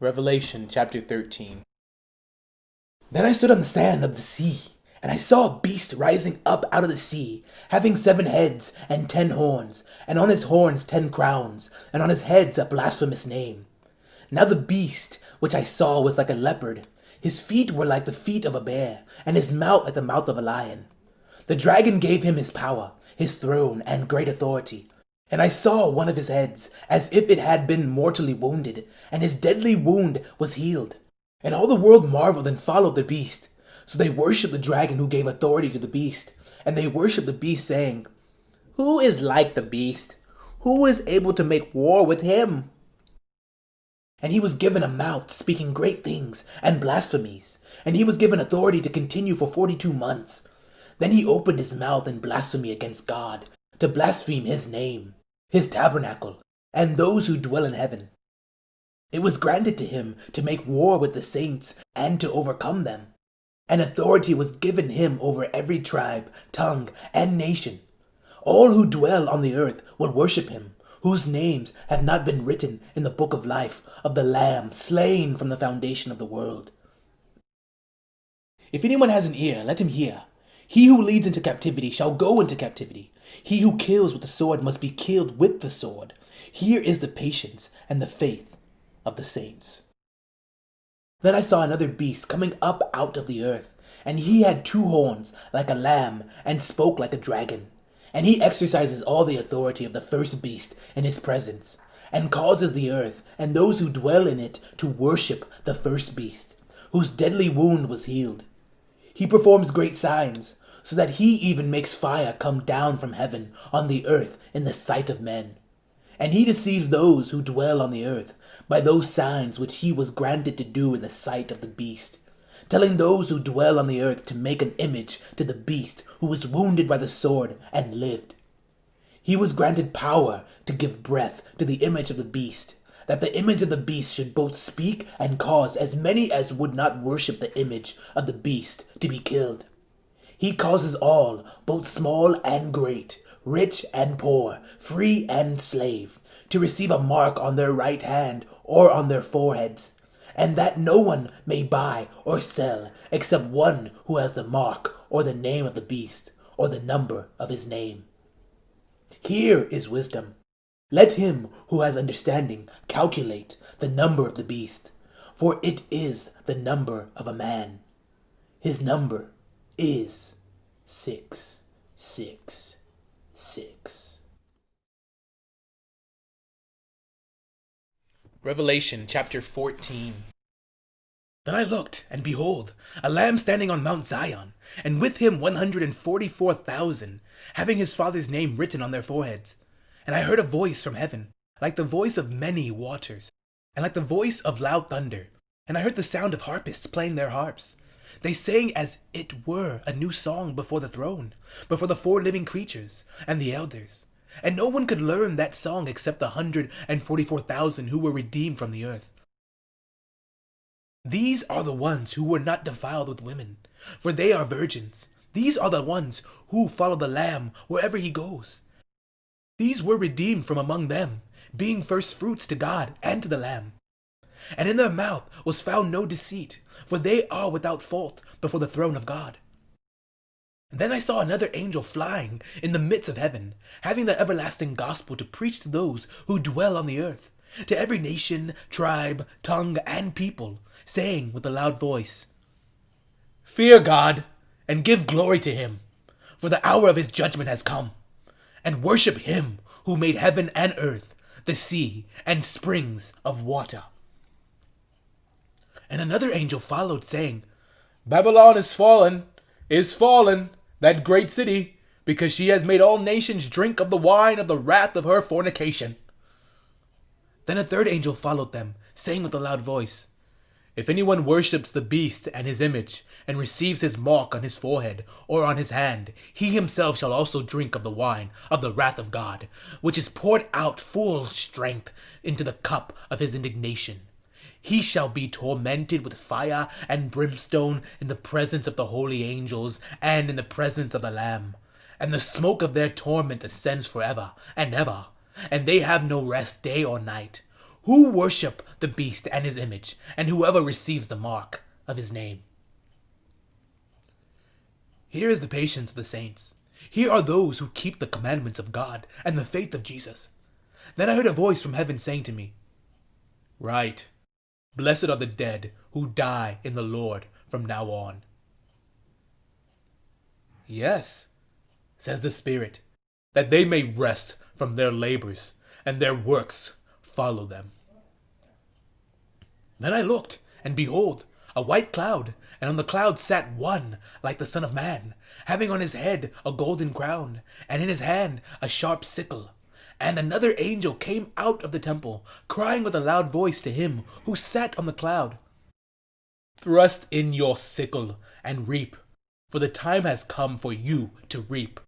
Revelation chapter 13. Then I stood on the sand of the sea, and I saw a beast rising up out of the sea, having 7 heads and 10 horns, and on his horns 10 crowns, and on his heads a blasphemous name. Now the beast which I saw was like a leopard. His feet were like the feet of a bear, and his mouth like the mouth of a lion. The dragon gave him his power, his throne, and great authority. And I saw one of his heads, as if it had been mortally wounded, and his deadly wound was healed. And all the world marveled and followed the beast. So they worshipped the dragon who gave authority to the beast. And they worshipped the beast, saying, "Who is like the beast? Who is able to make war with him?" And he was given a mouth speaking great things and blasphemies. And he was given authority to continue for 42 months. Then he opened his mouth in blasphemy against God, to blaspheme his name, his tabernacle, and those who dwell in heaven. It was granted to him to make war with the saints and to overcome them. And authority was given him over every tribe, tongue, and nation. All who dwell on the earth will worship him, whose names have not been written in the book of life of the Lamb slain from the foundation of the world. If anyone has an ear, let him hear. He who leads into captivity shall go into captivity. He who kills with the sword must be killed with the sword. Here is the patience and the faith of the saints. Then I saw another beast coming up out of the earth, and he had 2 horns like a lamb, and spoke like a dragon. And he exercises all the authority of the first beast in his presence, and causes the earth and those who dwell in it to worship the first beast, whose deadly wound was healed. He performs great signs, so that he even makes fire come down from heaven on the earth in the sight of men. And he deceives those who dwell on the earth by those signs which he was granted to do in the sight of the beast, telling those who dwell on the earth to make an image to the beast who was wounded by the sword and lived. He was granted power to give breath to the image of the beast, that the image of the beast should both speak and cause as many as would not worship the image of the beast to be killed. He causes all, both small and great, rich and poor, free and slave, to receive a mark on their right hand or on their foreheads, and that no one may buy or sell except one who has the mark or the name of the beast or the number of his name. Here is wisdom. Let him who has understanding calculate the number of the beast, for it is the number of a man. His number is 666. Revelation chapter 14. Then I looked, and behold, a Lamb standing on Mount Zion, and with him 144,000, having his Father's name written on their foreheads. And I heard a voice from heaven, like the voice of many waters, and like the voice of loud thunder. And I heard the sound of harpists playing their harps. They sang as it were a new song before the throne, before the 4 living creatures and the elders. And no one could learn that song except the 144,000 who were redeemed from the earth. These are the ones who were not defiled with women, for they are virgins. These are the ones who follow the Lamb wherever he goes. These were redeemed from among them, being first fruits to God and to the Lamb. And in their mouth was found no deceit, for they are without fault before the throne of God. Then I saw another angel flying in the midst of heaven, having the everlasting gospel to preach to those who dwell on the earth, to every nation, tribe, tongue, and people, saying with a loud voice, "Fear God, and give glory to him, for the hour of his judgment has come, and worship him who made heaven and earth, the sea, and springs of water." And another angel followed, saying, "Babylon is fallen, that great city, because she has made all nations drink of the wine of the wrath of her fornication." Then a third angel followed them, saying with a loud voice, "If anyone worships the beast and his image, and receives his mark on his forehead or on his hand, he himself shall also drink of the wine of the wrath of God, which is poured out full strength into the cup of his indignation. He shall be tormented with fire and brimstone in the presence of the holy angels and in the presence of the Lamb. And the smoke of their torment ascends forever and ever, and they have no rest day or night. who worship the beast and his image, and whoever receives the mark of his name. Here is the patience of the saints. Here are those who keep the commandments of God and the faith of Jesus. Then I heard a voice from heaven saying to me, "Write, blessed are the dead who die in the Lord from now on." Yes, says the Spirit, that they may rest from their labors, and their works follow them. Then I looked, and behold, a white cloud, and on the cloud sat one like the Son of Man, having on his head a golden crown, and in his hand a sharp sickle. And another angel came out of the temple, crying with a loud voice to him who sat on the cloud, "Thrust in your sickle and reap, for the time has come for you to reap,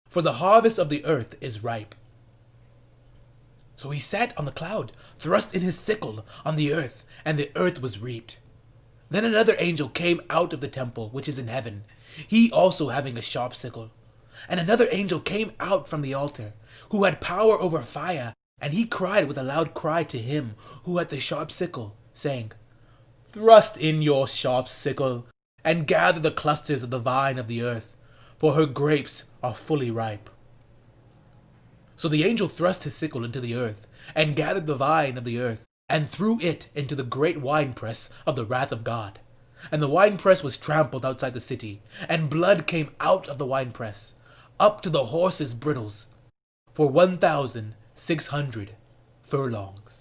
for the harvest of the earth is ripe." So he sat on the cloud, thrust in his sickle on the earth, and the earth was reaped. Then another angel came out of the temple which is in heaven, he also having a sharp sickle. And another angel came out from the altar, who had power over fire, and he cried with a loud cry to him who had the sharp sickle, saying, "Thrust in your sharp sickle, and gather the clusters of the vine of the earth, for her grapes are fully ripe." So the angel thrust his sickle into the earth, and gathered the vine of the earth, and threw it into the great winepress of the wrath of God. And the winepress was trampled outside the city, and blood came out of the winepress, up to the horses' bridles, for 1,600 furlongs.